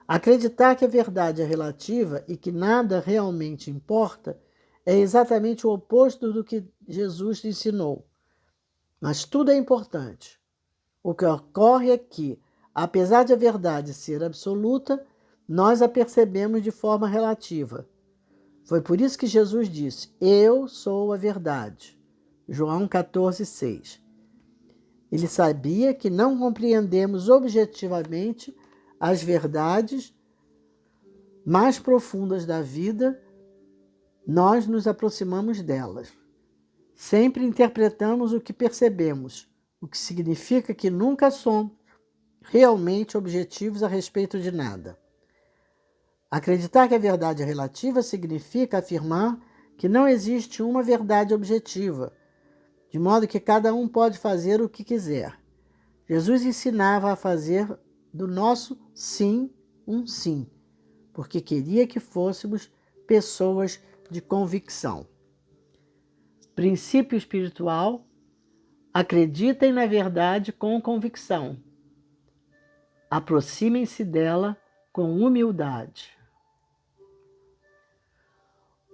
S1: Acreditar que a verdade é relativa e que nada realmente importa é exatamente o oposto do que Jesus ensinou. Mas tudo é importante. O que ocorre é que, apesar de a verdade ser absoluta, nós a percebemos de forma relativa. Foi por isso que Jesus disse: Eu sou a verdade. João 14,6. Ele sabia que não compreendemos objetivamente as verdades mais profundas da vida, nós nos aproximamos delas. Sempre interpretamos o que percebemos, o que significa que nunca somos realmente objetivos a respeito de nada. Acreditar que a verdade é relativa significa afirmar que não existe uma verdade objetiva, de modo que cada um pode fazer o que quiser. Jesus ensinava a fazer do nosso sim um sim, porque queria que fôssemos pessoas de convicção. Princípio espiritual: acreditem na verdade com convicção. Aproximem-se dela com humildade.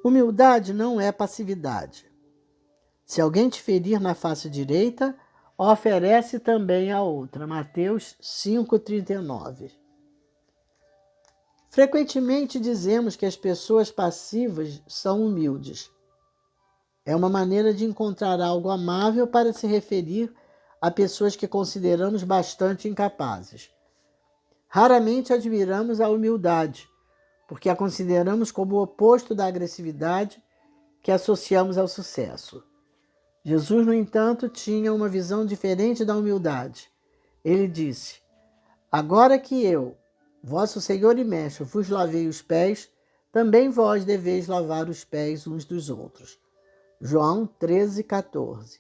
S1: Humildade não é passividade. Se alguém te ferir na face direita, oferece também a outra. Mateus 5,39. Frequentemente dizemos que as pessoas passivas são humildes. É uma maneira de encontrar algo amável para se referir a pessoas que consideramos bastante incapazes. Raramente admiramos a humildade, porque a consideramos como o oposto da agressividade que associamos ao sucesso. Jesus, no entanto, tinha uma visão diferente da humildade. Ele disse: agora que eu, vosso Senhor e Mestre, vos lavei os pés, também vós deveis lavar os pés uns dos outros. João 13,14.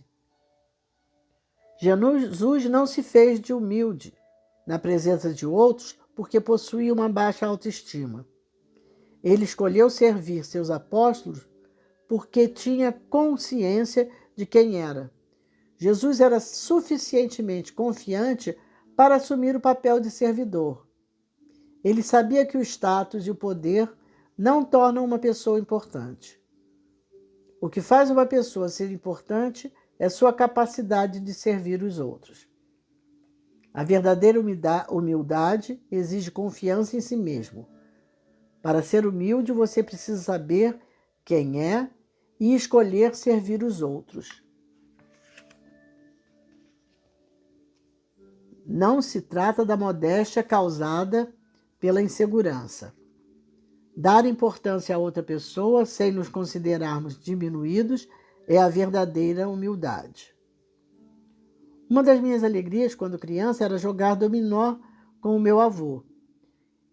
S1: Jesus não se fez de humilde na presença de outros porque possuía uma baixa autoestima. Ele escolheu servir seus apóstolos porque tinha consciência de quem era. Jesus era suficientemente confiante para assumir o papel de servidor. Ele sabia que o status e o poder não tornam uma pessoa importante. O que faz uma pessoa ser importante é sua capacidade de servir os outros. A verdadeira humildade exige confiança em si mesmo. Para ser humilde, você precisa saber quem é e escolher servir os outros. Não se trata da modéstia causada pela insegurança. Dar importância a outra pessoa sem nos considerarmos diminuídos é a verdadeira humildade. Uma das minhas alegrias quando criança era jogar dominó com o meu avô.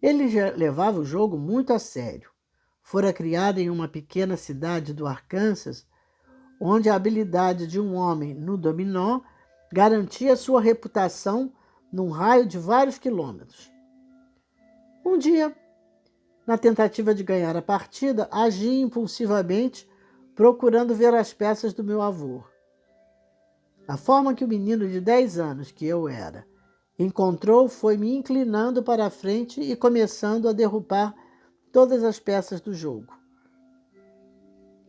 S1: Ele levava o jogo muito a sério. Fora criado em uma pequena cidade do Arkansas, onde a habilidade de um homem no dominó garantia sua reputação num raio de vários quilômetros. Um dia, na tentativa de ganhar a partida, agi impulsivamente, procurando ver as peças do meu avô. A forma que o menino de 10 anos, que eu era, encontrou foi me inclinando para a frente e começando a derrubar todas as peças do jogo.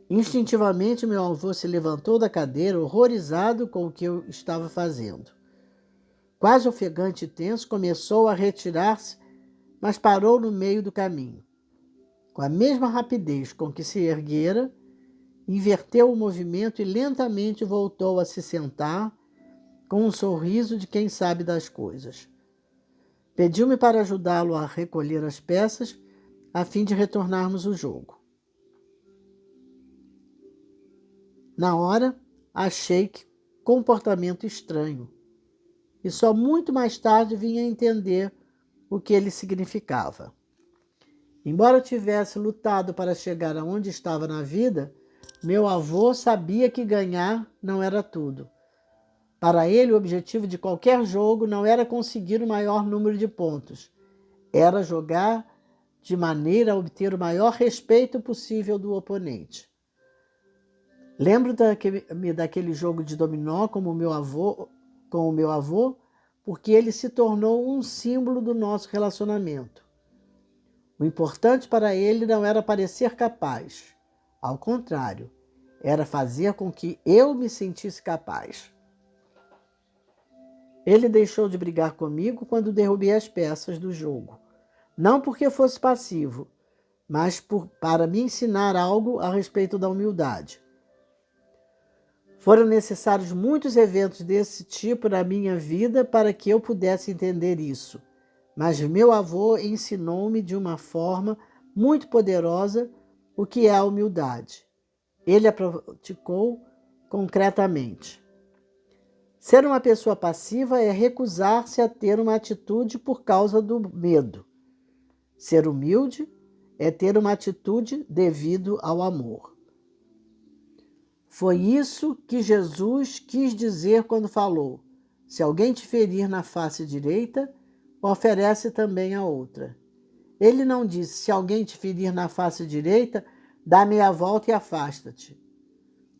S1: Instintivamente, meu avô se levantou da cadeira, horrorizado com o que eu estava fazendo. Quase ofegante e tenso, começou a retirar-se, mas parou no meio do caminho. Com a mesma rapidez com que se erguera, inverteu o movimento e lentamente voltou a se sentar, com um sorriso de quem sabe das coisas. Pediu-me para ajudá-lo a recolher as peças, a fim de retornarmos o jogo. Na hora, achei que comportamento estranho, e só muito mais tarde vim a entender o que ele significava. Embora eu tivesse lutado para chegar aonde estava na vida, meu avô sabia que ganhar não era tudo. Para ele, o objetivo de qualquer jogo não era conseguir o maior número de pontos, era jogar de maneira a obter o maior respeito possível do oponente. Lembro daquele jogo de dominó com o meu avô, porque ele se tornou um símbolo do nosso relacionamento. O importante para ele não era parecer capaz. Ao contrário, era fazer com que eu me sentisse capaz. Ele deixou de brigar comigo quando derrubei as peças do jogo. Não porque fosse passivo, mas para me ensinar algo a respeito da humildade. Foram necessários muitos eventos desse tipo na minha vida para que eu pudesse entender isso. Mas meu avô ensinou-me de uma forma muito poderosa o que é a humildade. Ele a praticou concretamente. Ser uma pessoa passiva é recusar-se a ter uma atitude por causa do medo. Ser humilde é ter uma atitude devido ao amor. Foi isso que Jesus quis dizer quando falou: se alguém te ferir na face direita, oferece também a outra. Ele não disse: se alguém te ferir na face direita, dá meia volta e afasta-te.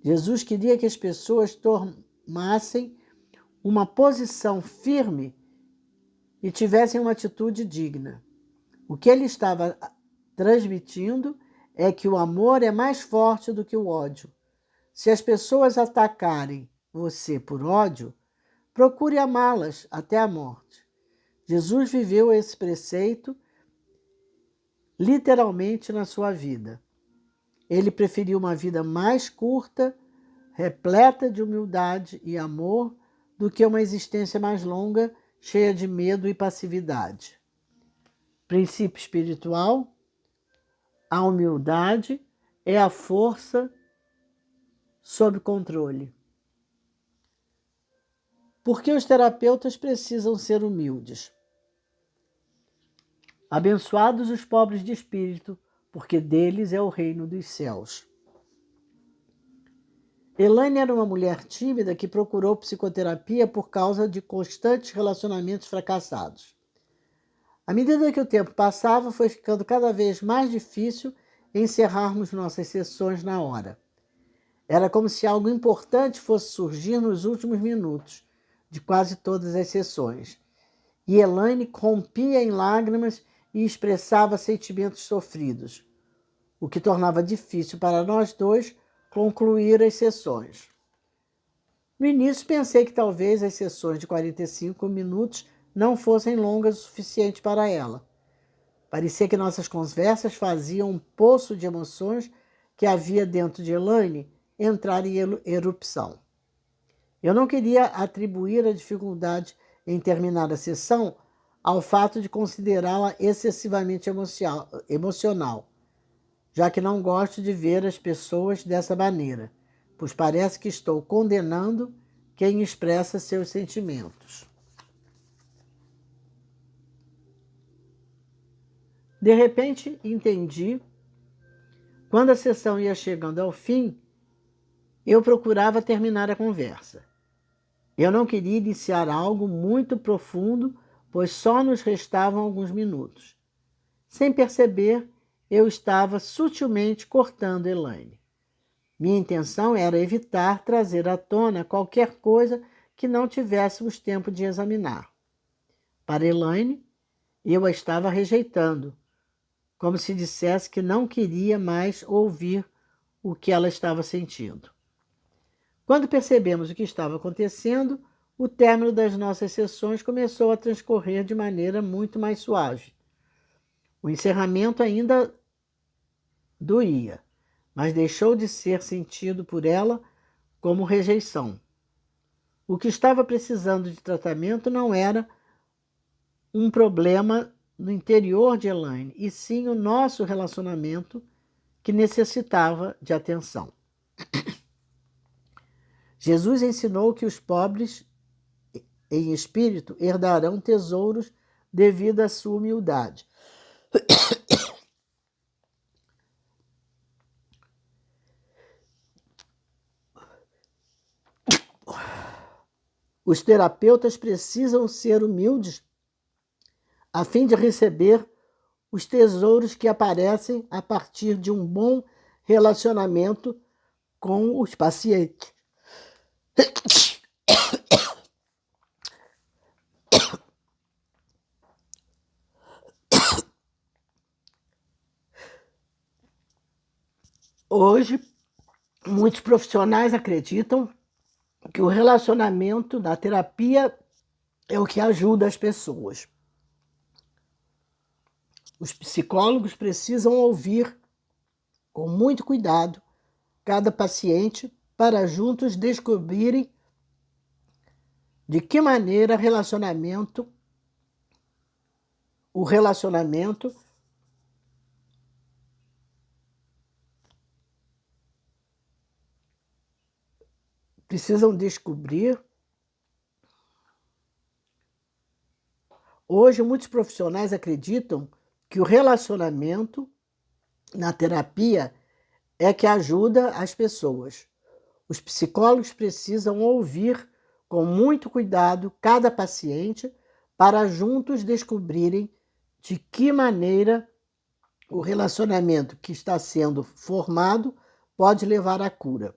S1: Jesus queria que as pessoas tomassem uma posição firme e tivessem uma atitude digna. O que ele estava transmitindo é que o amor é mais forte do que o ódio. Se as pessoas atacarem você por ódio, procure amá-las até a morte. Jesus viveu esse preceito literalmente na sua vida. Ele preferiu uma vida mais curta, repleta de humildade e amor, do que uma existência mais longa, cheia de medo e passividade. Princípio espiritual: a humildade é a força sob controle. Por que os terapeutas precisam ser humildes? Abençoados os pobres de espírito, porque deles é o reino dos céus. Elaine era uma mulher tímida que procurou psicoterapia por causa de constantes relacionamentos fracassados. À medida que o tempo passava, foi ficando cada vez mais difícil encerrarmos nossas sessões na hora. Era como se algo importante fosse surgir nos últimos minutos de quase todas as sessões. E Elaine rompia em lágrimas e expressava sentimentos sofridos, o que tornava difícil para nós dois concluir as sessões. No início pensei que talvez as sessões de 45 minutos não fossem longas o suficiente para ela. Parecia que nossas conversas faziam um poço de emoções que havia dentro de Elaine entrar em erupção. Eu não queria atribuir a dificuldade em terminar a sessão ao fato de considerá-la excessivamente emocional, já que não gosto de ver as pessoas dessa maneira, pois parece que estou condenando quem expressa seus sentimentos. De repente, entendi. Quando a sessão ia chegando ao fim, eu procurava terminar a conversa. Eu não queria iniciar algo muito profundo, pois só nos restavam alguns minutos. Sem perceber, eu estava sutilmente cortando Elaine. Minha intenção era evitar trazer à tona qualquer coisa que não tivéssemos tempo de examinar. Para Elaine, eu a estava rejeitando, como se dissesse que não queria mais ouvir o que ela estava sentindo. Quando percebemos o que estava acontecendo, o término das nossas sessões começou a transcorrer de maneira muito mais suave. O encerramento ainda doía, mas deixou de ser sentido por ela como rejeição. O que estava precisando de tratamento não era um problema no interior de Elaine, e sim o nosso relacionamento que necessitava de atenção. Jesus ensinou que os pobres em espírito herdarão tesouros devido à sua humildade. Os terapeutas precisam ser humildes a fim de receber os tesouros que aparecem a partir de um bom relacionamento com os pacientes. Hoje, muitos profissionais acreditam que o relacionamento da terapia é o que ajuda as pessoas. Os psicólogos precisam ouvir com muito cuidado cada paciente para juntos descobrirem de que maneira o relacionamento precisam descobrir. Hoje, muitos profissionais acreditam que o relacionamento na terapia é que ajuda as pessoas. Os psicólogos precisam ouvir com muito cuidado cada paciente para juntos descobrirem de que maneira o relacionamento que está sendo formado pode levar à cura.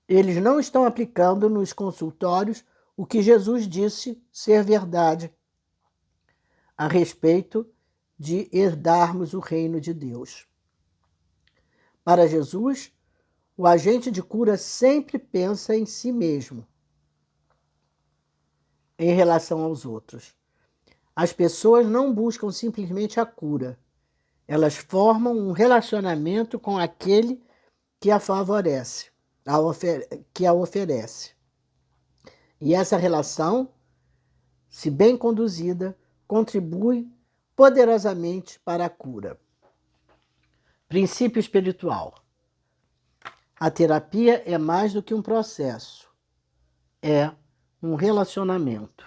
S1: Eles não estão aplicando nos consultórios o que Jesus disse ser verdade a respeito de herdarmos o reino de Deus. Para Jesus, O agente de cura sempre pensa em si mesmo, em relação aos outros. As pessoas não buscam simplesmente a cura. Elas formam um relacionamento com aquele que a favorece, que a oferece. E essa relação, se bem conduzida, contribui poderosamente para a cura. Princípio espiritual. A terapia é mais do que um processo, é um relacionamento.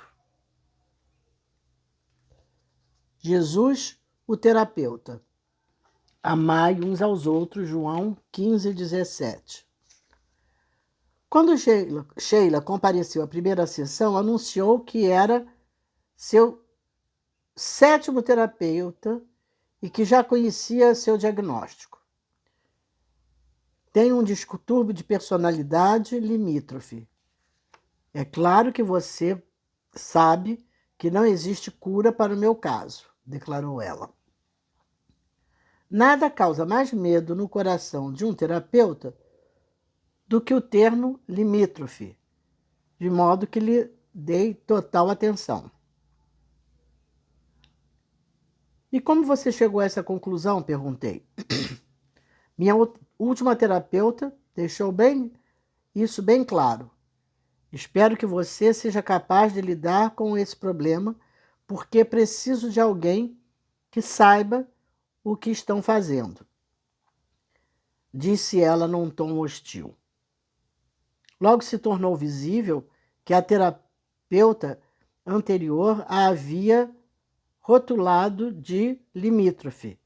S1: Jesus, o terapeuta. Amai uns aos outros, João 15:17. Quando Sheila compareceu à primeira sessão, anunciou que era seu 7º terapeuta e que já conhecia seu diagnóstico. Tem um distúrbio de personalidade limítrofe. É claro que você sabe que não existe cura para o meu caso, declarou ela. Nada causa mais medo no coração de um terapeuta do que o termo limítrofe, de modo que lhe dei total atenção. E como você chegou a essa conclusão? Perguntei. Minha última terapeuta deixou isso bem claro. Espero que você seja capaz de lidar com esse problema, porque preciso de alguém que saiba o que estão fazendo, disse ela num tom hostil. Logo se tornou visível que a terapeuta anterior a havia rotulado de limítrofe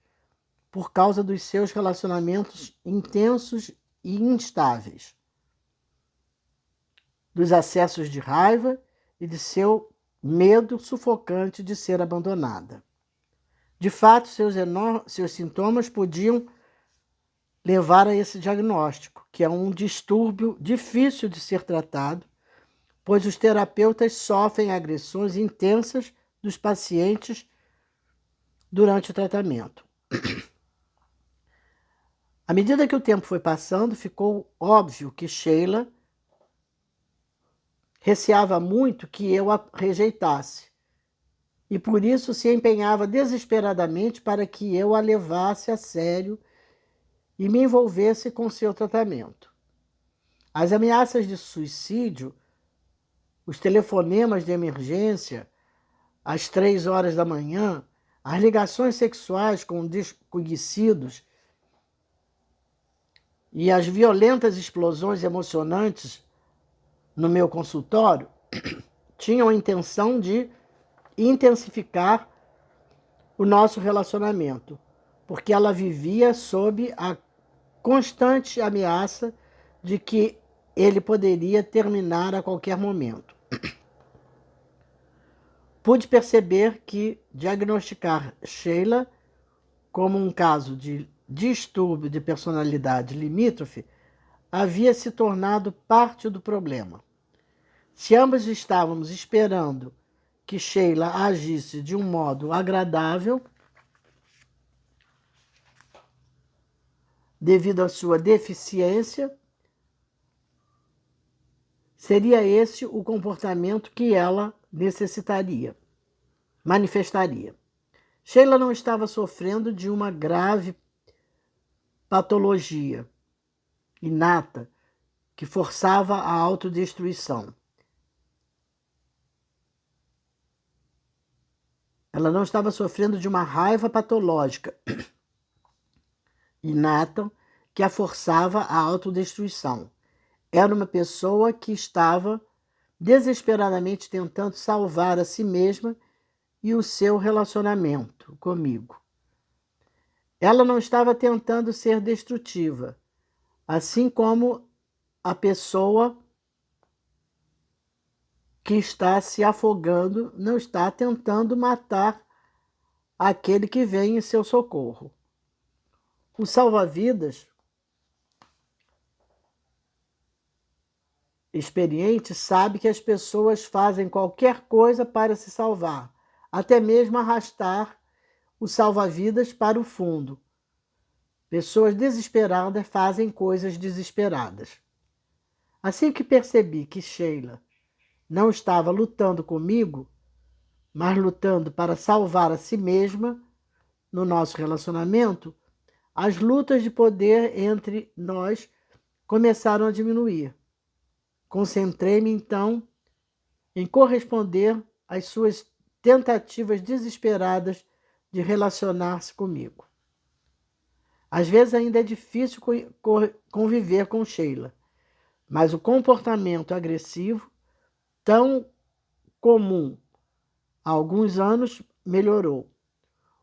S1: por causa dos seus relacionamentos intensos e instáveis, dos acessos de raiva e de seu medo sufocante de ser abandonada. De fato, seus sintomas podiam levar a esse diagnóstico, que é um distúrbio difícil de ser tratado, pois os terapeutas sofrem agressões intensas dos pacientes durante o tratamento. À medida que o tempo foi passando, ficou óbvio que Sheila receava muito que eu a rejeitasse, e por isso se empenhava desesperadamente para que eu a levasse a sério e me envolvesse com seu tratamento. As ameaças de suicídio, os telefonemas de emergência às 3 horas da manhã, as ligações sexuais com desconhecidos e as violentas explosões emocionantes no meu consultório tinham a intenção de intensificar o nosso relacionamento, porque ela vivia sob a constante ameaça de que ele poderia terminar a qualquer momento. Pude perceber que diagnosticar Sheila como um caso de distúrbio de personalidade limítrofe havia se tornado parte do problema. Se ambos estávamos esperando que Sheila agisse de um modo agradável, devido à sua deficiência, seria esse o comportamento que ela manifestaria. Sheila não estava sofrendo de uma grave patologia inata que forçava a autodestruição. Ela não estava sofrendo de uma raiva patológica inata que a forçava à autodestruição. Era uma pessoa que estava desesperadamente tentando salvar a si mesma e o seu relacionamento comigo. Ela não estava tentando ser destrutiva, assim como a pessoa que está se afogando não está tentando matar aquele que vem em seu socorro. O salva-vidas experiente sabe que as pessoas fazem qualquer coisa para se salvar, até mesmo arrastar o salva-vidas para o fundo, Pessoas desesperadas fazem coisas desesperadas. Assim que percebi que Sheila não estava lutando comigo, mas lutando para salvar a si mesma no nosso relacionamento, as lutas de poder entre nós começaram a diminuir. Concentrei-me, então, em corresponder às suas tentativas desesperadas de relacionar-se comigo. Às vezes ainda é difícil conviver com Sheila, mas o comportamento agressivo, tão comum há alguns anos, melhorou.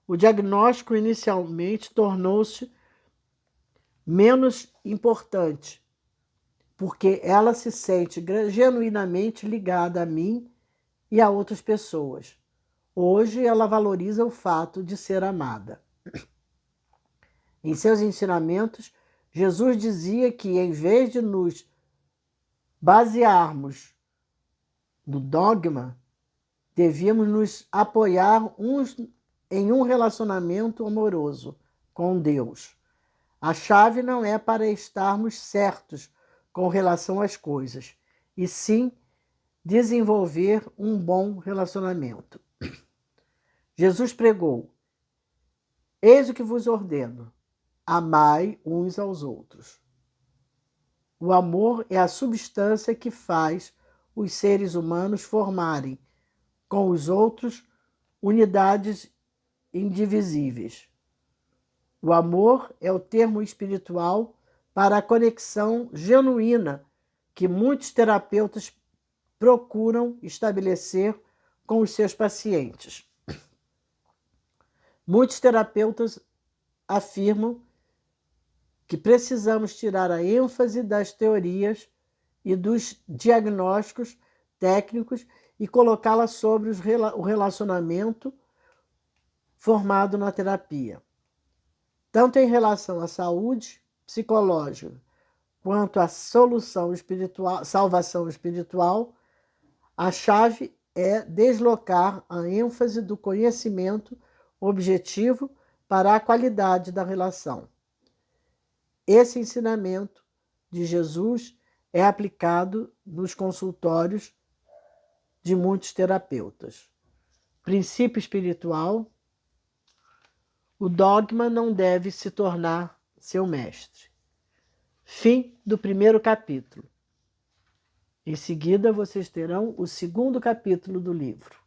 S1: O diagnóstico inicialmente tornou-se menos importante, porque ela se sente genuinamente ligada a mim e a outras pessoas. Hoje ela valoriza o fato de ser amada. Em seus ensinamentos, Jesus dizia que, em vez de nos basearmos no dogma, devíamos nos apoiar uns em um relacionamento amoroso com Deus. A chave não é para estarmos certos com relação às coisas, e sim desenvolver um bom relacionamento. Jesus pregou: eis o que vos ordeno, amai uns aos outros. O amor é a substância que faz os seres humanos formarem com os outros unidades indivisíveis. O amor é o termo espiritual para a conexão genuína que muitos terapeutas procuram estabelecer com os seus pacientes. Muitos terapeutas afirmam que precisamos tirar a ênfase das teorias e dos diagnósticos técnicos e colocá-la sobre o relacionamento formado na terapia. Tanto em relação à saúde psicológica quanto à salvação espiritual, a chave é deslocar a ênfase do conhecimento objetivo para a qualidade da relação. Esse ensinamento de Jesus é aplicado nos consultórios de muitos terapeutas. Princípio espiritual: o dogma não deve se tornar seu mestre. Fim do primeiro capítulo. Em seguida, vocês terão o segundo capítulo do livro.